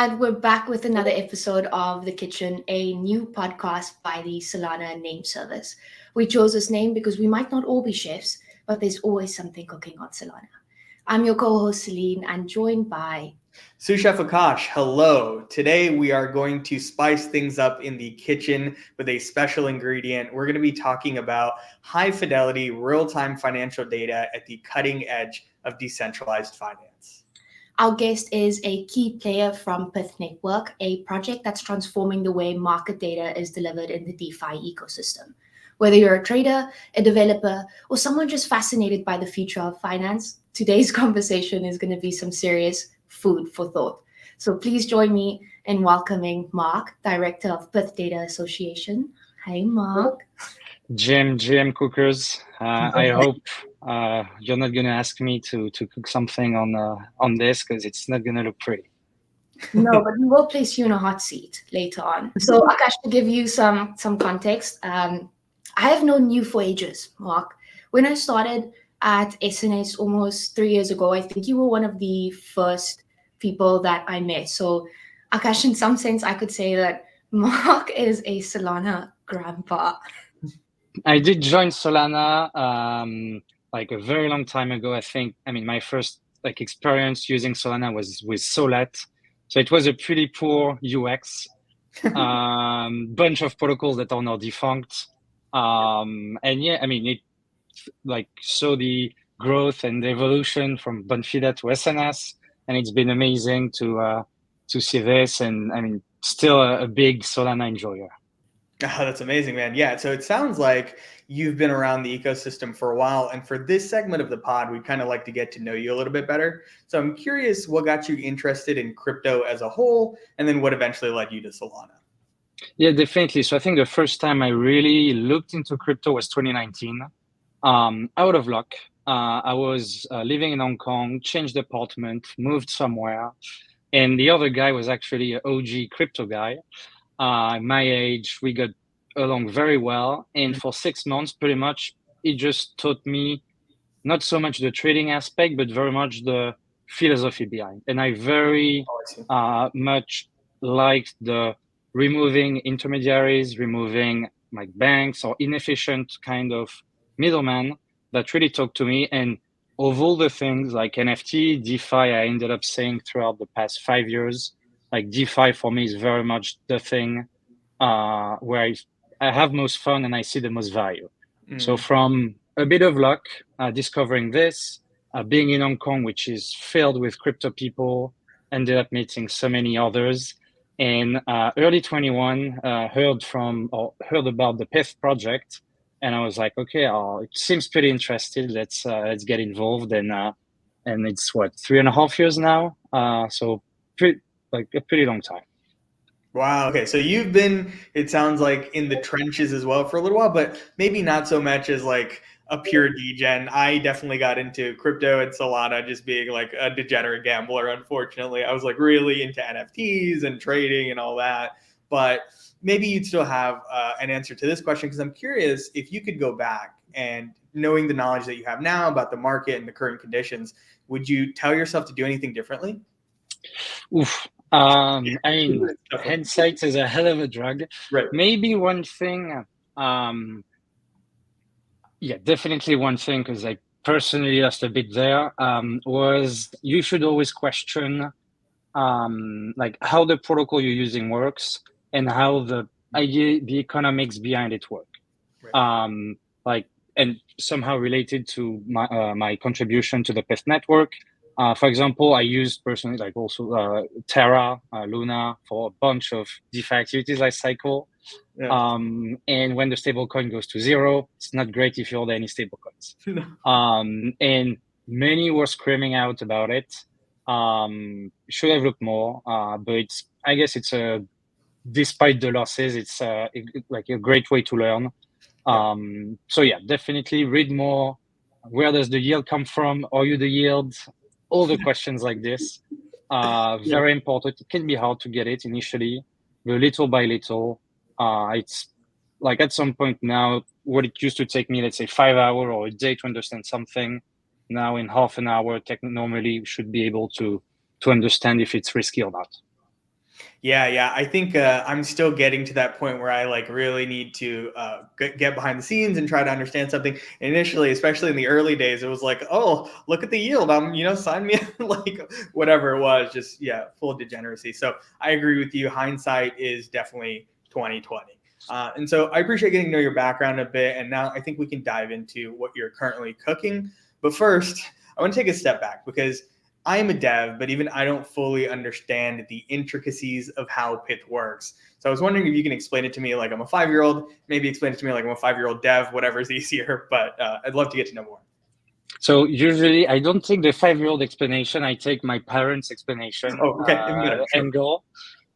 And we're back with another episode of The Kitchen, a new podcast by the Solana name service. We chose this name because we might not all be chefs, but there's always something cooking on Solana. I'm your co-host Celine and joined by Sous Chef Akash, hello. Today we are going to spice things up in the kitchen with a special ingredient. We're going to be talking about high fidelity, real-time financial data at the cutting edge of decentralized finance. our guest is a key player from Pyth Network, a project that's transforming the way market data is delivered in the DeFi ecosystem. Whether you're a trader, a developer, or someone just fascinated by the future of finance, today's conversation is going to be some serious food for thought. So please join me in welcoming Marc, Director of Pyth Data Association. Hi, Marc. GM Cookers. I hope you're not going to ask me to cook something on this because it's not going to look pretty. No, but we will place you in a hot seat later on. So, Akash, to give you some context, I have known you for ages, Marc. When I started at SNS almost 3 years ago, I think you were one of the first people that I met. So, Akash, in some sense, I could say that Marc is a Solana grandpa. I did join Solana like a very long time ago. I mean, my first experience using Solana was with Solat. So it was a pretty poor UX, bunch of protocols that are now defunct. And yeah, I mean, it saw the growth and the evolution from Bonfida to SNS, and it's been amazing to see this. And I mean, still a big Solana enjoyer. Oh, that's amazing, man. Yeah, so it sounds like you've been around the ecosystem for a while. And for this segment of the pod, we'd kind of like to get to know you a little bit better. So I'm curious what got you interested in crypto as a whole, and then what eventually led you to Solana. Yeah, definitely. So I think the first time I really looked into crypto was 2019. Out of luck, I was living in Hong Kong, changed apartment, moved somewhere. And the other guy was actually an OG crypto guy. My age, we got along very well. And for 6 months, pretty much, it just taught me not so much the trading aspect, but very much the philosophy behind. And I very much liked the removing intermediaries, removing like banks or inefficient kind of middleman that really talked to me. And of all the things like NFT, DeFi, I ended up saying throughout the past 5 years, like DeFi for me is very much the thing where I have most fun and I see the most value. So from a bit of luck, discovering this, being in Hong Kong, which is filled with crypto people, ended up meeting so many others. In early 21, heard about the Pyth project, and I was like, okay, it seems pretty interesting. Let's get involved. And it's 3.5 years now. So a pretty long time. Wow. Okay. So you've been, it sounds like, in the trenches as well for a little while, but maybe not so much as like a pure degen. I definitely got into crypto and Solana just being like a degenerate gambler. Unfortunately, I was like really into NFTs and trading and all that. But maybe you'd still have an answer to this question, because I'm curious if you could go back and knowing the knowledge that you have now about the market and the current conditions, would you tell yourself to do anything differently? Oof. I mean, hindsight is a hell of a drug. Right. Maybe one thing, definitely one thing, because I personally lost a bit there, was you should always question like how the protocol you're using works and how the economics behind it work. Right. And somehow related to my contribution to the Pyth Network. For example, I used personally also Terra, Luna for a bunch of DeFi activities like Cycle. Yeah. And when the stablecoin goes to zero, it's not great if you hold any stablecoins. And many were screaming out about it. Should have looked more, but I guess it's despite the losses, it's like a great way to learn. So yeah, definitely read more. Where does the yield come from? Are you the yield? All the questions like this, very important. It can be hard to get it initially, but little by little, it's like at some point now, what it used to take me, let's say 5 hours or a day to understand something, now in half an hour, normally should be able to understand if it's risky or not. Yeah. I think I'm still getting to that point where I like really need to get behind the scenes and try to understand something. Initially, especially in the early days, it was like, oh, look at the yield. Sign me up, like whatever it was, just full degeneracy. So I agree with you. Hindsight is definitely 2020. And so I appreciate getting to know your background a bit. And now I think we can dive into what you're currently cooking. But first, I want to take a step back because I am a dev, but even I don't fully understand the intricacies of how Pyth works. So I was wondering if you can explain it to me like I'm a 5-year-old, maybe explain it to me like I'm a 5-year-old dev, whatever is easier, but I'd love to get to know more. So usually I don't take the 5-year-old explanation, I take my parents' explanation Even better. Sure. angle.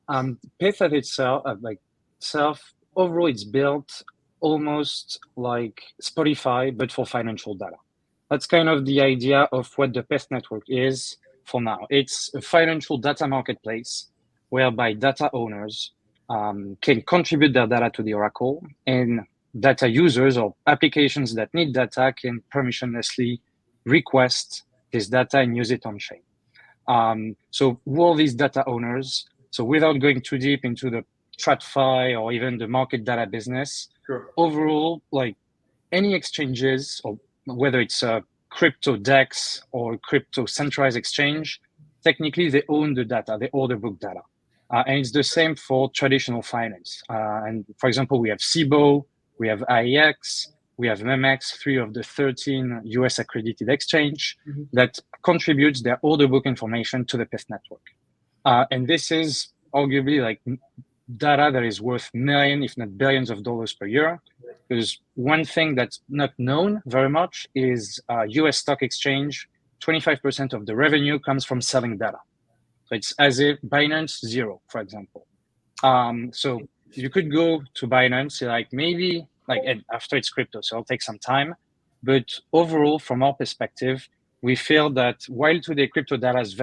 Pyth at itself, overall it's built almost like Spotify, but for financial data. That's kind of the idea of what the Pyth Network is for now. It's a financial data marketplace whereby data owners can contribute their data to the Oracle, and data users or applications that need data can permissionlessly request this data and use it on chain. So who are these data owners? So without going too deep into the TradFi or even the market data business, Sure. Overall, like any exchanges, or whether it's a crypto DEX or crypto centralized exchange, technically they own the data, the order book data. And it's the same for traditional finance. And for example, we have CBOE, we have IEX, we have MEMEX, 3 of the 13 US accredited exchange that contributes their order book information to the Pyth network. And this is arguably like data that is worth millions, if not billions of dollars per year. Because one thing that's not known very much is US stock exchange, 25% of the revenue comes from selling data. So it's as if Binance 0, for example. So you could go to Binance, and after it's crypto, so it'll take some time. But overall, from our perspective, we feel that while today crypto data is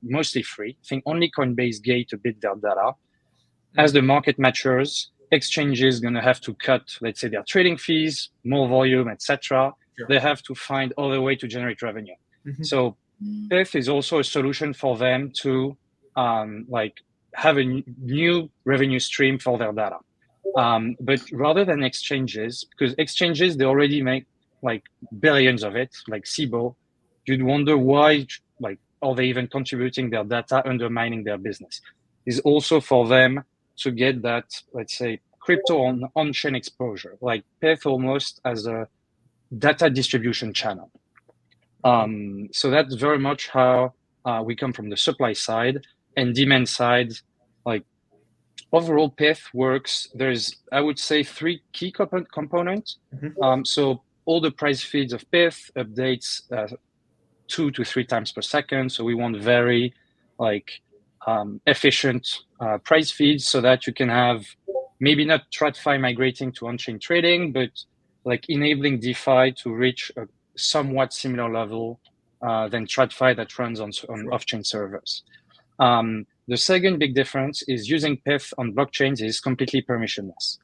mostly free, I think only Coinbase gave to bid their data. As the market matures, exchanges going to have to cut, let's say, their trading fees, more volume, etc. Sure. They have to find other way to generate revenue. So Pyth is also a solution for them to have a new revenue stream for their data. But rather than exchanges, because exchanges, they already make like billions of it, like CBOE, you'd wonder why, are they even contributing their data, undermining their business? Is also for them to get that, let's say, crypto on-chain exposure, like Pyth almost as a data distribution channel. So that's very much how we come from the supply side and demand side. Like overall, Pyth works. There's, I would say, 3 key components. So all the price feeds of Pyth updates 2 to 3 times per second. So we want very efficient price feeds so that you can have maybe not TradFi migrating to on-chain trading, but like enabling DeFi to reach a somewhat similar level than TradFi that runs on off-chain servers. The second big difference is using Pyth on blockchains is completely permissionless.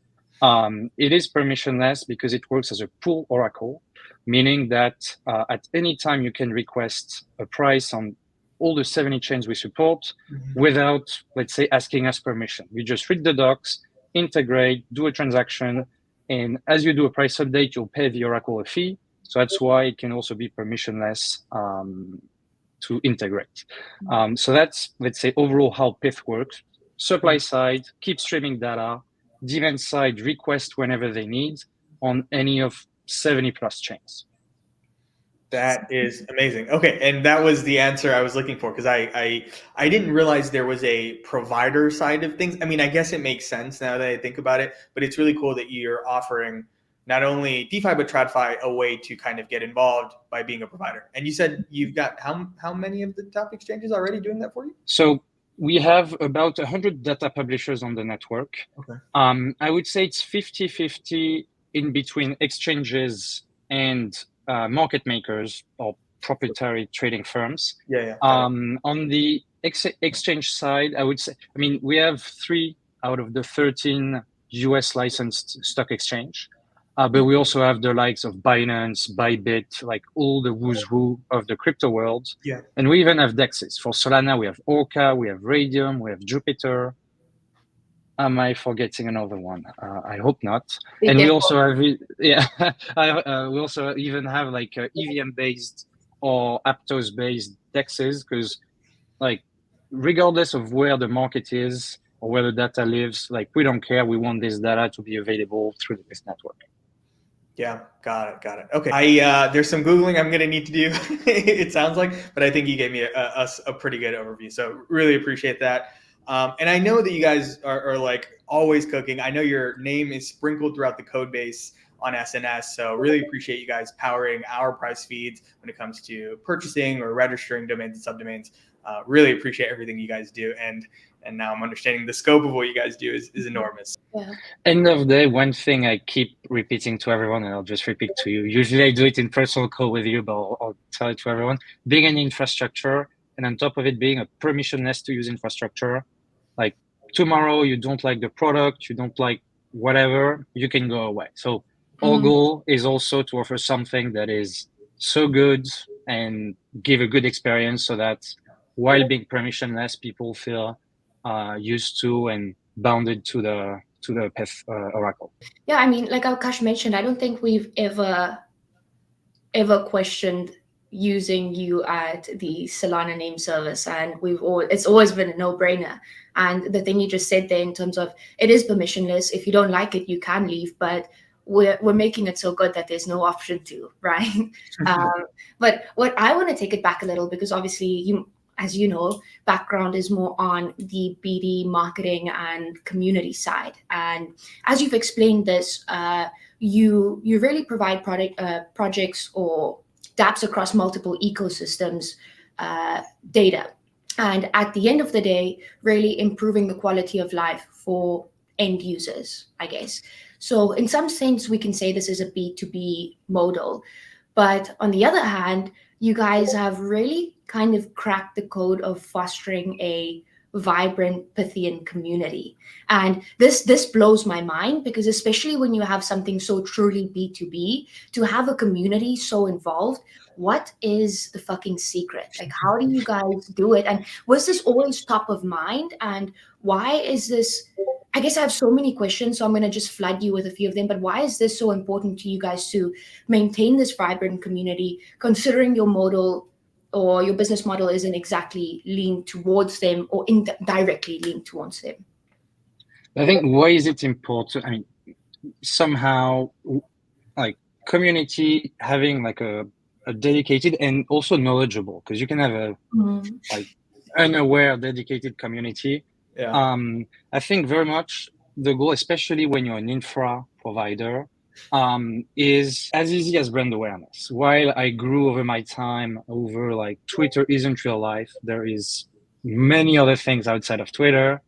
It is permissionless because it works as a pool oracle, meaning that at any time you can request a price on all the 70 chains we support without, let's say, asking us permission. You just read the docs, integrate, do a transaction, and as you do a price update, you'll pay the oracle a fee. So that's why it can also be permissionless to integrate. So that's, let's say, overall how Pyth works. Supply side, keep streaming data. Demand side, request whenever they need on any of 70 plus chains. That is amazing. Okay, and that was the answer I was looking for because I didn't realize there was a provider side of things. I mean, I guess it makes sense now that I think about it, but it's really cool that you're offering not only DeFi but TradFi a way to kind of get involved by being a provider. And you said you've got how many of the top exchanges already doing that for you? So we have about 100 data publishers on the network. Okay. I would say it's 50-50 in between exchanges and market makers or proprietary trading firms. On the exchange side, I would say, we have 3 out of the 13 US licensed stock exchange, but we also have the likes of Binance, Bybit, like all the who's who of the crypto world. And we even have DEXs. For Solana, we have Orca, we have Radium, we have Jupiter. Am I forgetting another one? I hope not. Be And we careful. also have, yeah, we also even have like EVM-based or Aptos-based dexes, because like regardless of where the market is or where the data lives, like we don't care. We want this data to be available through the Pyth network. Yeah, got it. Okay, I there's some Googling I'm gonna need to do. It sounds like, but I think you gave me a pretty good overview. So really appreciate that. And I know that you guys are like always cooking. I know your name is sprinkled throughout the code base on SNS. So really appreciate you guys powering our price feeds when it comes to purchasing or registering domains and subdomains. Really appreciate everything you guys do. And now I'm understanding the scope of what you guys do is enormous. Yeah. End of the day, one thing I keep repeating to everyone, and I'll just repeat to you. Usually I do it in personal call with you, but I'll tell it to everyone. Being an infrastructure, and on top of it being a permissionless to use infrastructure, like tomorrow you don't like the product, you don't like whatever, you can go away. So our goal is also to offer something that is so good and give a good experience, so that while being permissionless, people feel used to and bounded to the Pyth oracle. Yeah, I mean, like Akash mentioned, I don't think we've ever questioned using you at the Solana name service, and it's always been a no-brainer. And the thing you just said there in terms of it is permissionless. If you don't like it, you can leave, but we're making it so good that there's no option to, right? But what I want to take it back a little, because obviously you, as you know, background is more on the BD marketing and community side. And as you've explained this, you really provide projects or dApps across multiple ecosystems data. And at the end of the day, really improving the quality of life for end users, I guess. So in some sense, we can say this is a B2B model. But on the other hand, you guys have really kind of cracked the code of fostering a vibrant Pythian community. And this blows my mind, because especially when you have something so truly B2B, to have a community so involved, what is the fucking secret? Like, how do you guys do it? And was this always top of mind? And why is this? I guess I have so many questions, so I'm going to just flood you with a few of them. But why is this so important to you guys to maintain this vibrant community, considering your model or your business model isn't exactly leaned towards them or indirectly linked towards them? I think why is it important? I mean, somehow, like community having like a dedicated and also knowledgeable, because you can have a like unaware dedicated community. Yeah. I think very much the goal, especially when you're an infra provider, is as easy as brand awareness. While I grew over my time over like Twitter isn't real life, there is many other things outside of Twitter.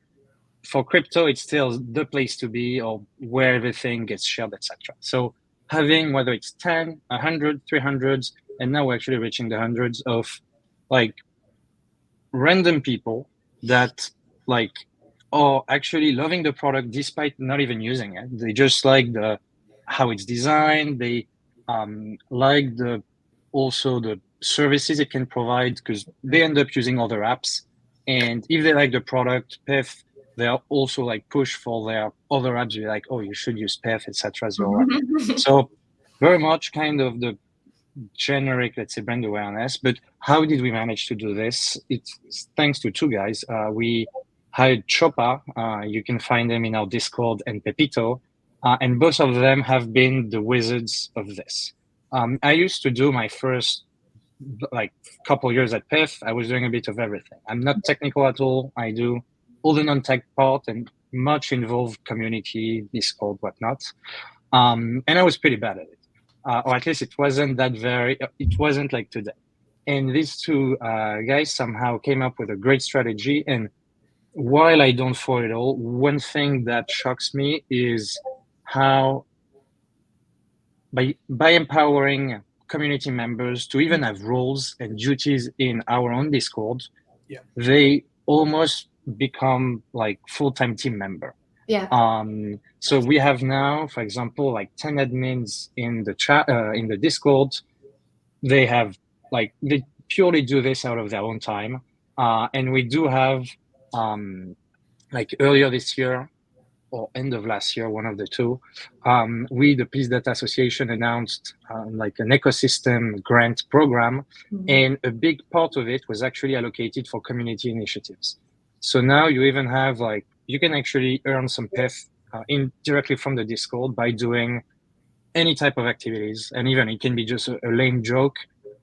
For crypto, it's still the place to be, or where everything gets shared, etc. So having, whether it's 10, 100, 300s, and now we're actually reaching the hundreds of like random people that like are actually loving the product despite not even using it. They just like how it's designed. They like also the services it can provide, because they end up using other apps. And if they like the product, Pyth, they are also like push for their other apps. Be like, oh, you should use Pyth, etc. as your app. So very much kind of the generic, let's say, brand awareness. But how did we manage to do this? It's thanks to two guys. We hired Chopa. You can find them in our Discord, and Pepito. And both of them have been the wizards of this. I used to do my first like couple years at Pyth. I was doing a bit of everything. I'm not technical at all. I do all the non-tech part and much involved community, Discord, whatnot. And I was pretty bad at it. Or at least it wasn't like today. And these two guys somehow came up with a great strategy. And while I don't follow it all, one thing that shocks me is how by empowering community members to even have roles and duties in our own Discord, they almost become like full-time team member. Yeah. So we have now, for example, like 10 admins in the chat, in the Discord. They purely do this out of their own time. And we do have, like earlier this year, or end of last year, one of the two, we, the Peace Data Association, announced like an ecosystem grant program, and a big part of it was actually allocated for community initiatives. So now you even have like, you can actually earn some Pyth directly from the Discord by doing any type of activities, and even it can be just a lame joke,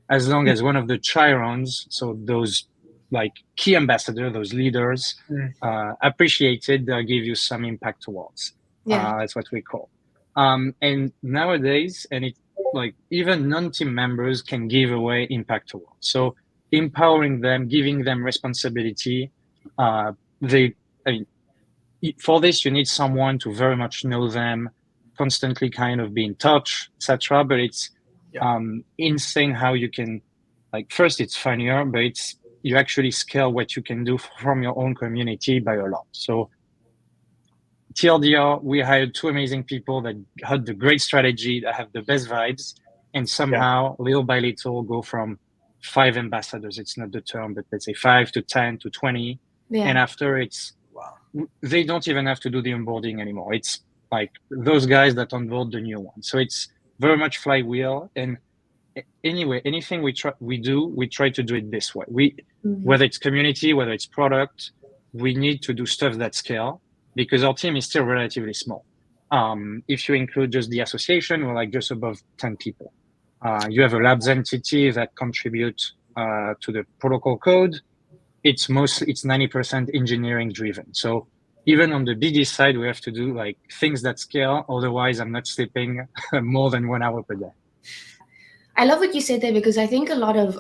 as long as one of the chirons, so those like key ambassadors, those leaders, appreciated, they'll give you some impact towards. That's what we call. And nowadays, and it like even non-team members can give away impact towards. So empowering them, giving them responsibility. I mean, for this, you need someone to very much know them, constantly kind of be in touch, etc. But it's insane how you can, like, first it's funnier, but it's you actually scale what you can do from your own community by a lot. So TLDR, we hired two amazing people that had the great strategy, that have the best vibes, and somehow little by little go from 5 ambassadors. It's not the term, but let's say 5 to 10 to 20. And after it's, they don't even have to do the onboarding anymore. It's like those guys that onboard the new one. So it's very much flywheel. And anyway, anything we try to do it this way. Whether it's community, whether it's product, we need to do stuff that scale because our team is still relatively small. If you include just the association, we're like just above 10 people. You have a labs entity that contributes to the protocol code. It's 90% engineering driven. So even on the BD side, we have to do like things that scale. Otherwise, I'm not sleeping more than 1 hour per day. I love what you said there because I think a lot of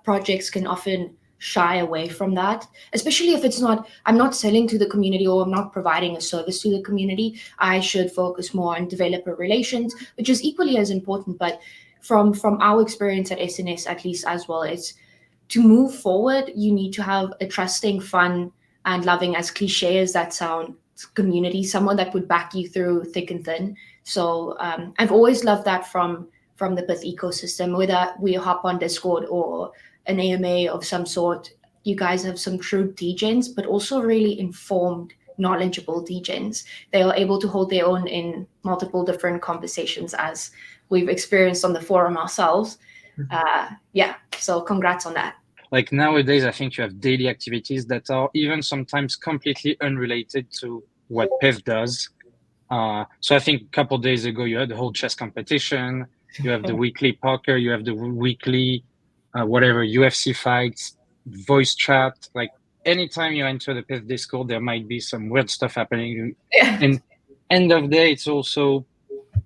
projects can often shy away from that, especially if it's not, I'm not selling to the community or I'm not providing a service to the community. I should focus more on developer relations, which is equally as important. But from our experience at SNS, at least as well, it's to move forward, you need to have a trusting, fun, and loving, as cliche as that sound, community, someone that would back you through thick and thin. So I've always loved that from the Pyth ecosystem, whether we hop on Discord or an AMA of some sort. You guys have some true degens, but also really informed, knowledgeable degens. They are able to hold their own in multiple different conversations, as we've experienced on the forum ourselves. So congrats on that. Like nowadays, I think you have daily activities that are even sometimes completely unrelated to what Pyth does. So I think a couple of days ago, you had the whole chess competition, you have the weekly poker, you have the weekly whatever UFC fights, voice chat. Like anytime you enter the Pyth Discord, there might be some weird stuff happening. And end of day, it's also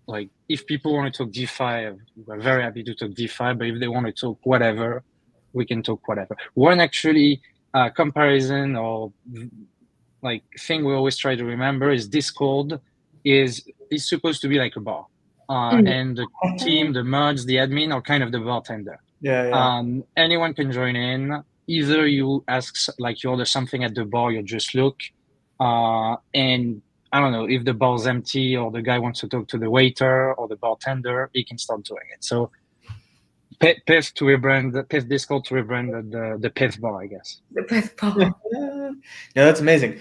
like if people want to talk DeFi, we're very happy to talk DeFi, but if they want to talk whatever, we can talk whatever. One actually comparison or like thing we always try to remember is Discord is supposed to be like a bar. And the team, the mods, the admin are kind of the bartender. Anyone can join in. Either you ask, like you order something at the bar, you just look, and I don't know, if the bar's empty or the guy wants to talk to the waiter or the bartender, he can start doing it. So Pyth to rebrand, Pyth Discord to rebrand the Pyth bar, I guess. The Pyth bar. No, that's amazing.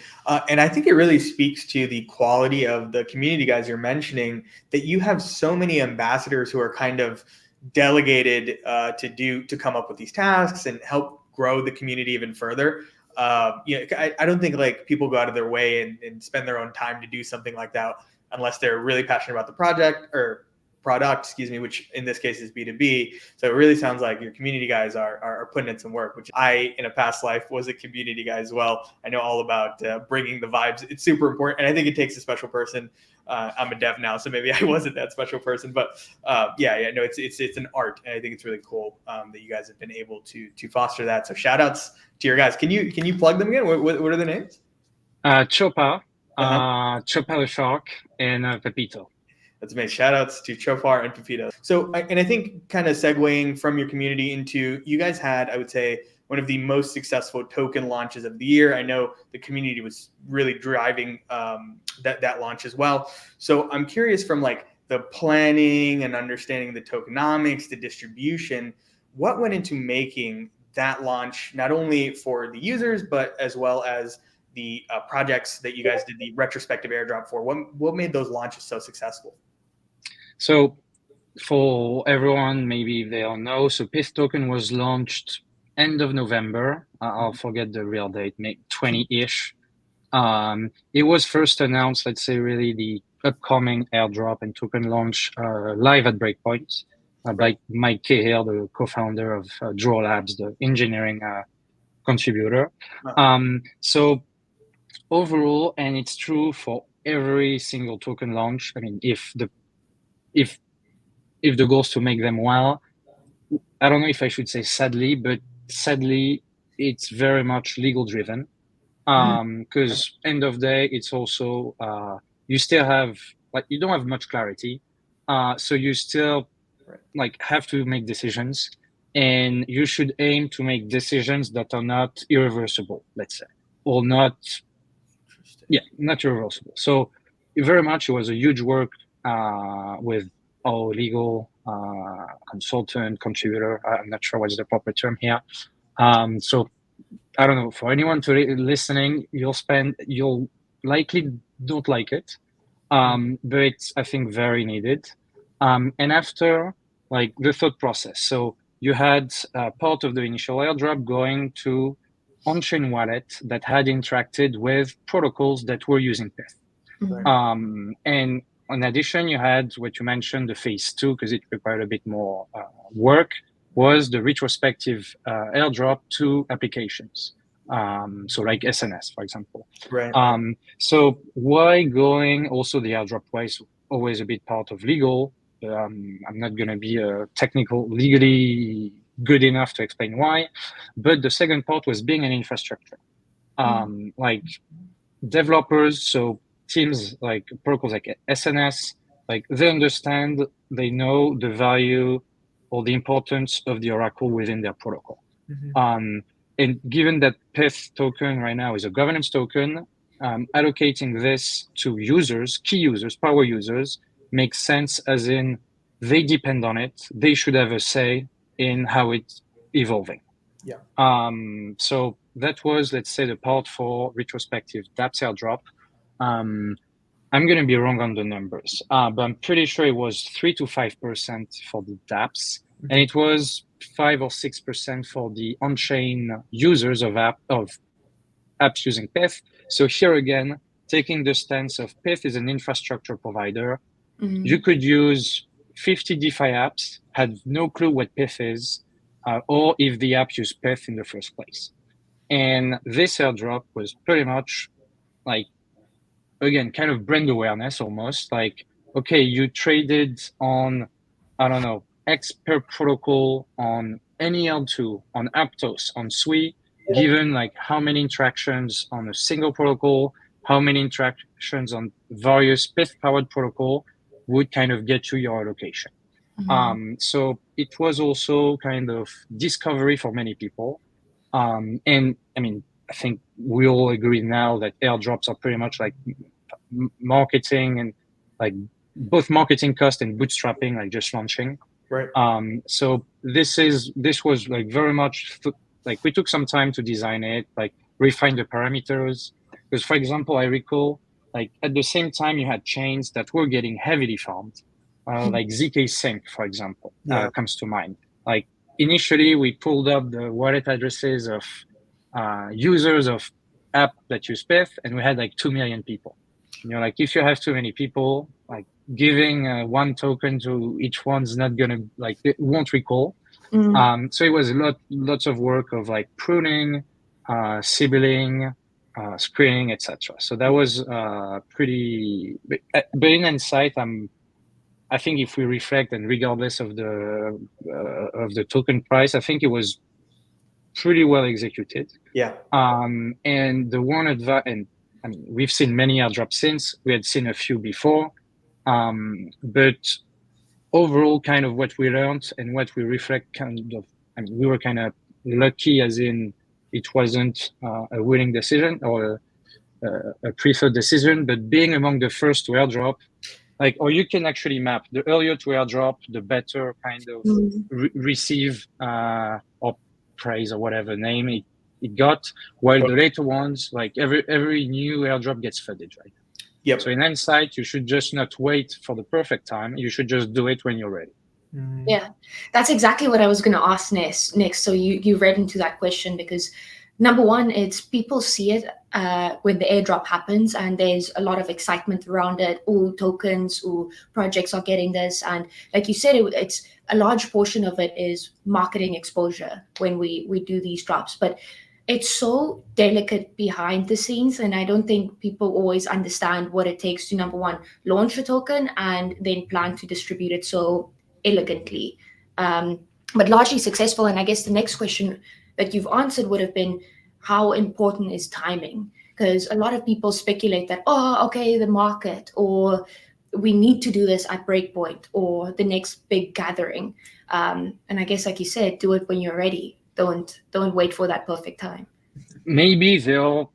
And I think it really speaks to the quality of the community guys you're mentioning, that you have so many ambassadors who are kind of delegated to come up with these tasks and help grow the community even further. I don't think like people go out of their way and spend their own time to do something like that unless they're really passionate about the product, which in this case is B2B. So it really sounds like your community guys are putting in some work, which I, in a past life, was a community guy as well. I know all about bringing the vibes. It's super important. And I think it takes a special person. I'm a dev now, so maybe I wasn't that special person, but it's an art. And I think it's really cool that you guys have been able to foster that. So shout outs to your guys. Can you plug them again? What are their names? Chopa, Chopa the Shark, and Pepito. That's amazing. Shout outs to Chofar and Pepito. So, and I think kind of segueing from your community into, you guys had, I would say, one of the most successful token launches of the year. I know the community was really driving that launch as well. So I'm curious, from like the planning and understanding the tokenomics, the distribution, what went into making that launch, not only for the users, but as well as the projects that you guys did the retrospective airdrop for? What made those launches so successful? So for everyone, maybe they don't know, so Pyth token was launched end of November. I'll forget the real date, maybe 20-ish. It was first announced, let's say, really the upcoming airdrop and token launch live at Breakpoint by Mike Cahill, the co-founder of Draw Labs, the engineering contributor. So overall, and it's true for every single token launch. I mean, if the goal is to make them well, I don't know if I should say sadly, but sadly, it's very much legal driven. Because end of day, it's also you still have you don't have much clarity, so you still have to make decisions, and you should aim to make decisions that are not irreversible, let's say, or not irreversible. So very much it was a huge work with our legal consultant, contributor. I'm not sure what's the proper term here. So I don't know, for anyone listening, you'll likely don't like it, but it's, I think, very needed. And after, the thought process. So you had part of the initial airdrop going to on-chain wallet that had interacted with protocols that were using Pyth. And in addition, you had what you mentioned, the phase 2, because it required a bit more work, was the retrospective airdrop to applications. So like SNS, for example. So why going also the airdrop was always a bit part of legal. I'm not going to be legally good enough to explain why, but the second part was being an infrastructure. Like developers, so teams like protocols like SNS, they understand, they know the value or the importance of the Oracle within their protocol. And given that Pyth token right now is a governance token, allocating this to users, key users, power users, makes sense, as in they depend on it. They should have a say in how it's evolving. So that was, let's say, the part for retrospective dApps airdrop. I'm going to be wrong on the numbers, but I'm pretty sure it was 3 to 5% for the dApps, and it was 5 or 6% for the on-chain users of apps using Pyth. So here again, taking the stance of Pyth is an infrastructure provider. You could use 50 DeFi apps, had no clue what Pyth is, or if the app used Pyth in the first place. And this airdrop was pretty much again, kind of brand awareness almost. Okay, you traded on, I don't know, X per protocol on any L2, on Aptos, on Sui, given how many interactions on a single protocol, how many interactions on various Pyth-powered protocol would kind of get you your allocation. So it was also kind of discovery for many people. And I mean, I think we all agree now that airdrops are pretty much marketing and both marketing cost and bootstrapping, just launching. So this was very much we took some time to design it, refine the parameters. Because, for example, I recall at the same time you had chains that were getting heavily farmed, like ZK Sync, for example, comes to mind. Initially, we pulled up the wallet addresses of users of app that use Pyth, and we had 2 million people. And if you have too many people, giving one token to each one's not gonna it won't recall. So it was lots of work of pruning, sibling, screening, etc. So that was pretty. But in hindsight, I think if we reflect, and regardless of the token price, I think it was pretty well executed. And the one and I mean, we've seen many airdrops since. We had seen a few before, but overall, kind of what we learned and what we reflect, we were kind of lucky, as in it wasn't a winning decision or a preferred decision, but being among the first to airdrop, or you can actually map the earlier to airdrop, the better kind of receive or praise or whatever name it got, while the later ones, like every new airdrop gets flooded, right? Yep. So in hindsight, you should just not wait for the perfect time. You should just do it when you're ready. Yeah, that's exactly what I was going to ask next. So you read into that question because number one, it's people see it when the airdrop happens and there's a lot of excitement around it. All tokens or projects are getting this. And like you said, it's a large portion of it is marketing exposure when we do these drops. But it's so delicate behind the scenes. And I don't think people always understand what it takes to, number one, launch a token and then plan to distribute it so elegantly, but largely successful. And I guess the next question that you've answered would have been, how important is timing? Because a lot of people speculate that, oh, okay, the market, or we need to do this at breakpoint or the next big gathering. And I guess, like you said, do it when you're ready. Don't wait for that perfect time. Maybe there are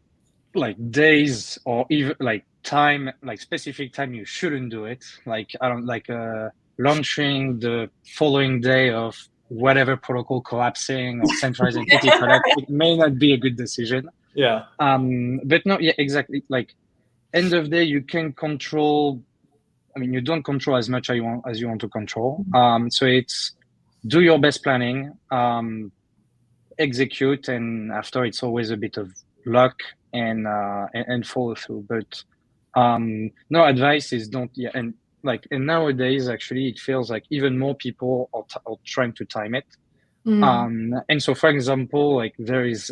like days or even like time, like specific time you shouldn't do it. Like I don't like launching the following day of whatever protocol collapsing or centralized entity collapse. It may not be a good decision. Yeah. But no, yeah, exactly. Like end of day, you can control. I mean, you don't control as much as you want to control. So it's do your best planning, execute, and after it's always a bit of luck and follow through. But no, advice is don't. Yeah, and nowadays actually it feels like even more people are trying to time it. And so, for example, like there is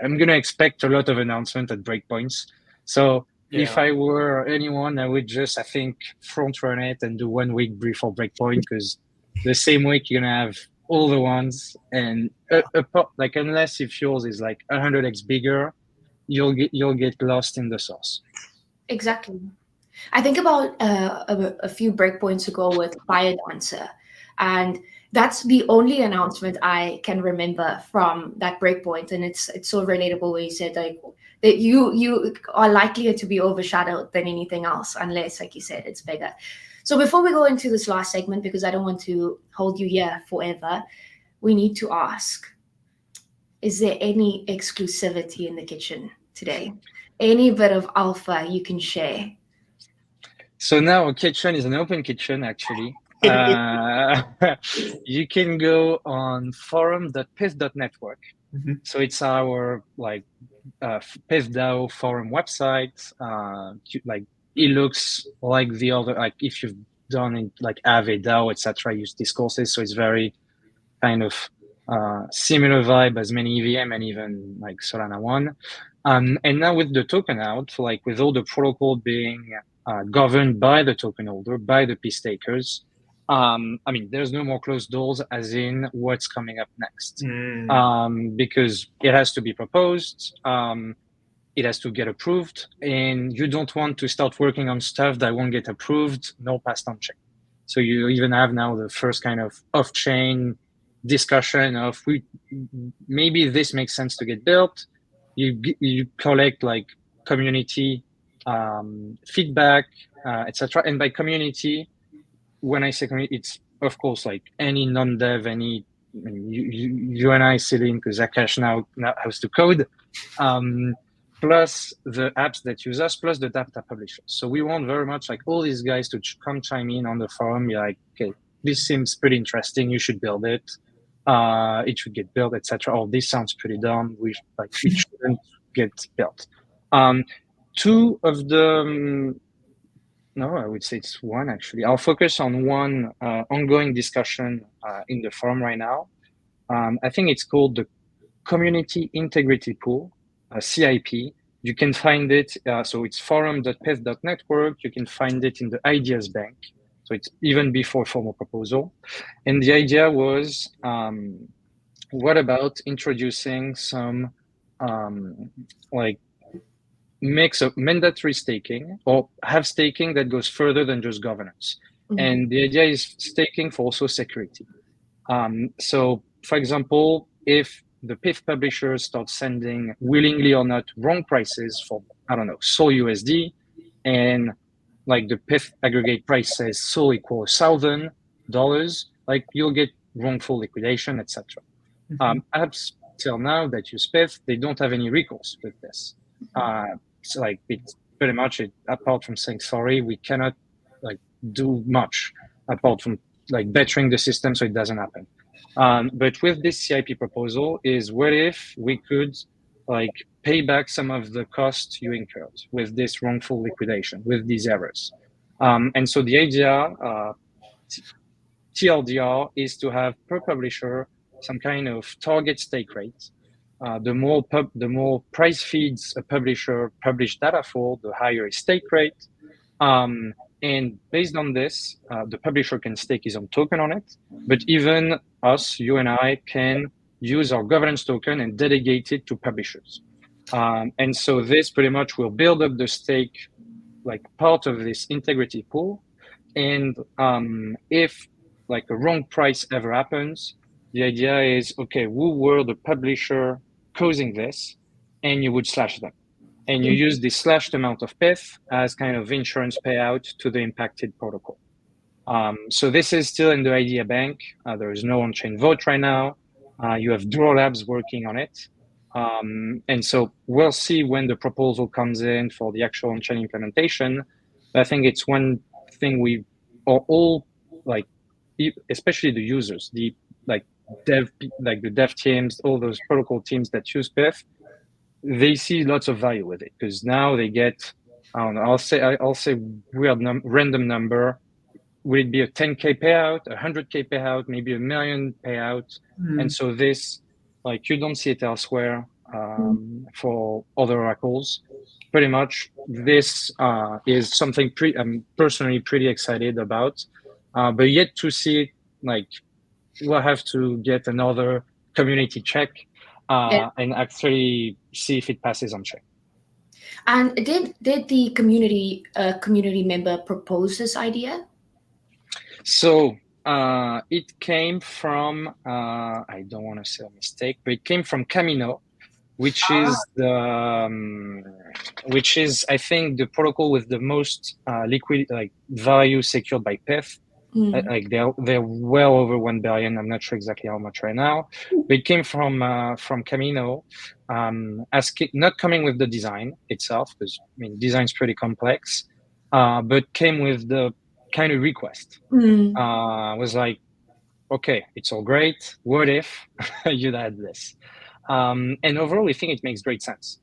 I'm gonna expect a lot of announcement at breakpoints. So if I were anyone, I would just, I think, front run it and do 1 week before breakpoint, because the same week you're gonna have all the ones, and like unless if yours is like 100x bigger, you'll get lost in the sauce. Exactly. I think about a few breakpoints ago with Fire Dancer, and that's the only announcement I can remember from that breakpoint, and it's so relatable where you said like that you are likelier to be overshadowed than anything else, unless, like you said, it's bigger. So before we go into this last segment, because I don't want to hold you here forever, we need to ask, is there any exclusivity in the kitchen today? Any bit of alpha you can share? So now kitchen is an open kitchen, actually. You can go on forum.pyth.network. So it's our like PythDAO forum website. Like it looks like the other, like if you've done it like Aave DAO, etc., use discourses. So it's very kind of similar vibe as many EVM and even like Solana One. And now with the token out, like with all the protocol being governed by the token holder, by the P stakers, I mean, there's no more closed doors as in what's coming up next, because it has to be proposed. It has to get approved, and you don't want to start working on stuff that won't get approved, nor passed on chain. So you even have now the first kind of off-chain discussion of maybe this makes sense to get built. You collect like community feedback, etc. And by community, when I say community, it's of course like any non-dev, you and I, Celine, because Akash now has to code, plus the apps that use us, plus the data publishers. So we want very much like all these guys to come chime in on the forum. You're like, okay, this seems pretty interesting. You should build it. It should get built, etc. Oh, this sounds pretty dumb. It shouldn't get built. Two of the no, I would say it's one actually. I'll focus on one ongoing discussion in the forum right now. I think it's called the Community Integrity Pool, CIP. You can find it, so it's forum.pyth.network. You can find it in the Ideas Bank. So it's even before formal proposal. And the idea was, what about introducing some like mix of mandatory staking, or have staking that goes further than just governance. And the idea is staking for also security. So for example, if the Pyth publishers start sending willingly or not wrong prices for, I don't know, Sol USD, and like the Pyth aggregate price says Sol equals $1,000, like you'll get wrongful liquidation, etc. till now that use Pyth, they don't have any recourse with this. So like it's pretty much it, apart from saying sorry, we cannot like do much apart from like bettering the system so it doesn't happen. But with this CIP proposal is what if we could like pay back some of the costs you incurred with this wrongful liquidation, with these errors. And so the idea, TLDR, is to have per publisher some kind of target stake rate. The more price feeds a publisher publish data for, the higher his stake rate. And based on this, the publisher can stake his own token on it. But even us, you and I, can use our governance token and delegate it to publishers. And so this pretty much will build up the stake, like part of this integrity pool. And if like a wrong price ever happens, the idea is, okay, who were the publisher causing this? And you would slash them. And you use the slashed amount of Pyth as kind of insurance payout to the impacted protocol. So this is still in the idea bank. There is no on-chain vote right now. You have Duro Labs working on it. And so we'll see when the proposal comes in for the actual on-chain implementation. But I think it's one thing we are all like, especially the users, the dev teams, all those protocol teams that use Pyth, they see lots of value with it because now they get, I don't know, I'll say weird random number. Will it be a 10K payout, a 100K payout, maybe $1 million payout? And so this, like, you don't see it elsewhere for other oracles. Pretty much, this is something I'm personally pretty excited about, but yet to see it, like, we'll have to get another community check and actually see if it passes on check. And did the community member propose this idea? So it came from I don't want to say a mistake, but it came from Camino, which is I think the protocol with the most liquid value secured by Pyth. Like they're well over 1 billion. I'm not sure exactly how much right now, but it came from Camino, not coming with the design itself, because I mean design's pretty complex, but came with the kind of request. Was like, okay, it's all great. What if you'd add this? And overall, we think it makes great sense,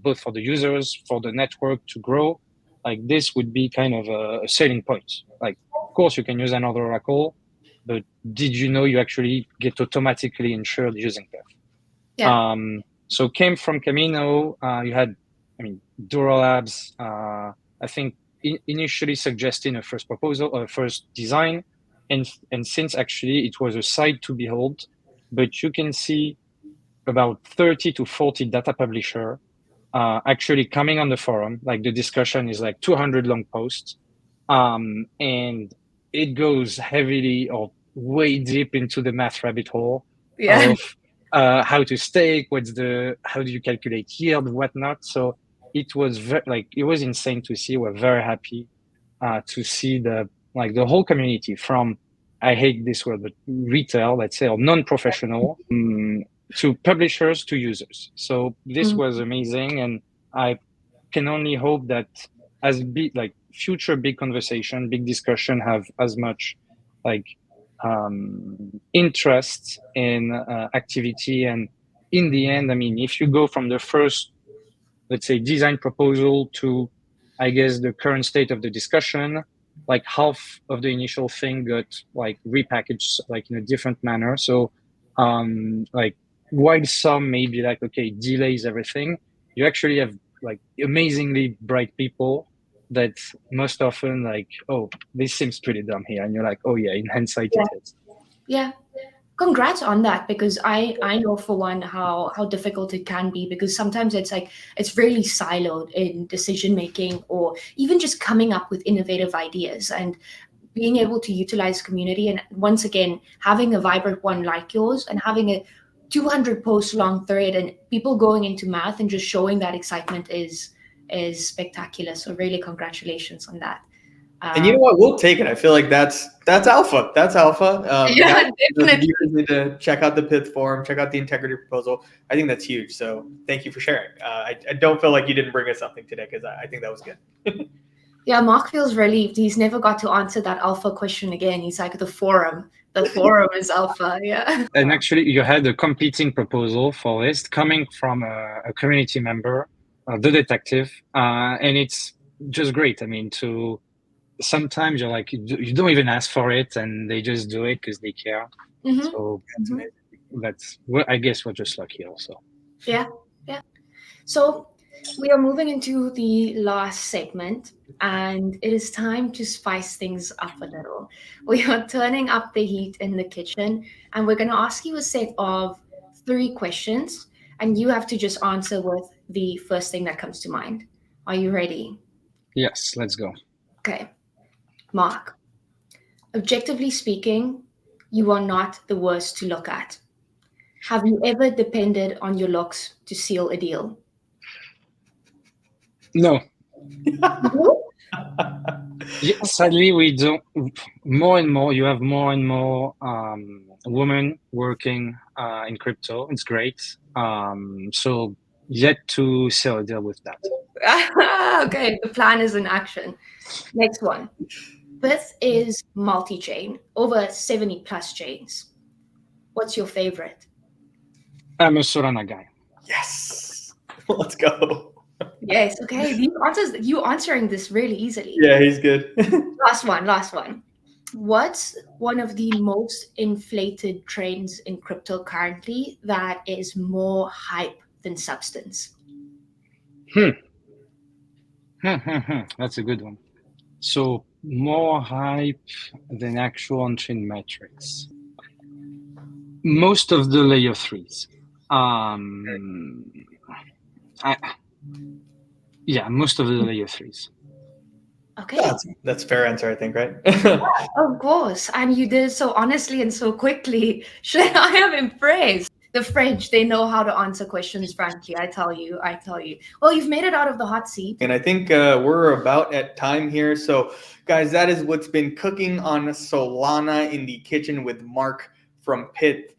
both for the users, for the network to grow. Like this would be kind of a selling point. Like, of course, you can use another oracle, but did you know you actually get automatically insured using Pyth? Yeah. So came from Camino. You had, I mean, Duro Labs. I think initially suggesting a first proposal or first design, and since actually it was a site to behold, but you can see about 30 to 40 data publisher actually coming on the forum. Like the discussion is like 200 long posts, and it goes heavily or way deep into the math rabbit hole of how to stake, how do you calculate yield, whatnot. So it was it was insane to see. We're very happy to see the whole community, from, I hate this word, but retail, let's say, or non-professional, to publishers to users. So this was amazing, and I can only hope that as future big conversation, big discussion have as much interest in activity. And in the end, I mean, if you go from the first, let's say, design proposal to, I guess, the current state of the discussion, like half of the initial thing got repackaged in a different manner. So while some may be okay, delays everything, you actually have amazingly bright people that most often oh, this seems pretty dumb here, and you're like, oh yeah, in hindsight it is. Yeah. Congrats on that, because I know for one how difficult it can be, because sometimes it's really siloed in decision making, or even just coming up with innovative ideas, and being able to utilize community, and once again having a vibrant one like yours, and having a 200 post long thread and people going into math and just showing that excitement is spectacular. So really congratulations on that. And you know what? We'll take it. I feel like that's alpha. That's alpha. Yeah, definitely. You need to check out the Pyth forum, check out the integrity proposal. I think that's huge. So thank you for sharing. I don't feel like you didn't bring us something today because I think that was good. Yeah, Marc feels relieved. He's never got to answer that alpha question again. He's like, the forum is alpha. Yeah. And actually, you had a competing proposal for this coming from a community member, the detective, and it's just great. I mean, sometimes you're like, you don't even ask for it, and they just do it because they care. Mm-hmm. So that's I guess we're just lucky also. Yeah. So we are moving into the last segment, and it is time to spice things up a little. We are turning up the heat in the kitchen, and we're going to ask you a set of 3 questions, and you have to just answer with the first thing that comes to mind. Are you ready? Yes, let's go. Okay. Marc, objectively speaking, you are not the worst to look at. Have you ever depended on your looks to seal a deal? No. Yeah, sadly, we don't. More and more, you have more and more women working in crypto. It's great. So yet to sell a deal with that. Okay, the plan is in action. Next one. Pyth is multi-chain, over 70 plus chains. What's your favorite? I'm a Solana guy. Yes. Let's go. Yes, okay. You answering this really easily. Yeah, he's good. Last one. What's one of the most inflated trends in crypto currently that is more hype than substance? That's a good one. So more hype than actual on-chain metrics. Most of the layer 3s. Most of the layer 3s. Okay. That's a fair answer, I think, right? Of course. And you did so honestly and so quickly. I am impressed. The French, they know how to answer questions, frankly. I tell you. Well, you've made it out of the hot seat. And I think we're about at time here. So, guys, that is what's been cooking on Solana in the kitchen with Marc from Pyth.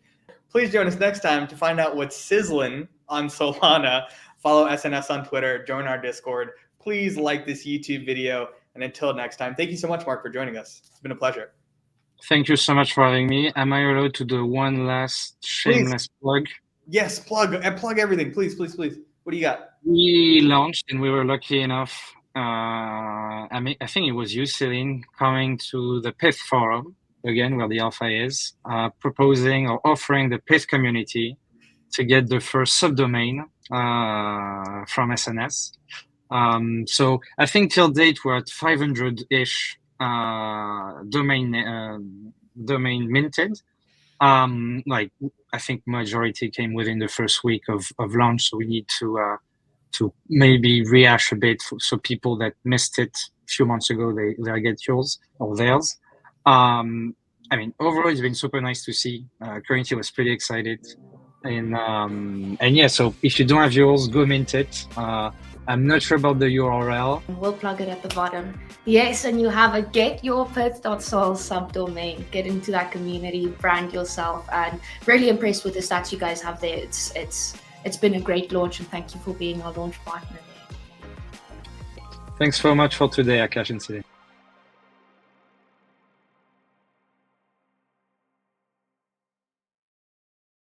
Please join us next time to find out what's sizzling on Solana. Follow SNS on Twitter. Join our Discord. Please like this YouTube video. And until next time, thank you so much, Marc, for joining us. It's been a pleasure. Thank you so much for having me. Am I allowed to do one last shameless plug? Yes, plug everything. Please. What do you got? We launched and we were lucky enough. I think it was you, Celine, coming to the Pyth forum, again, where the alpha is, proposing or offering the Pyth community to get the first subdomain from SNS. So I think till date we're at 500-ish domain minted. I think majority came within the first week of launch, so we need to maybe rehash a bit so people that missed it a few months ago they get yours or theirs. Overall it's been super nice to see. Community was pretty excited, and yeah, so if you don't have yours, go mint it. I'm not sure about the URL. We'll plug it at the bottom. Yes, and you have a getyourpyth.sol subdomain. Get into that community, brand yourself, and really impressed with the stats you guys have there. It's been a great launch, and thank you for being our launch partner. Thanks so much for today, Akash and Celine.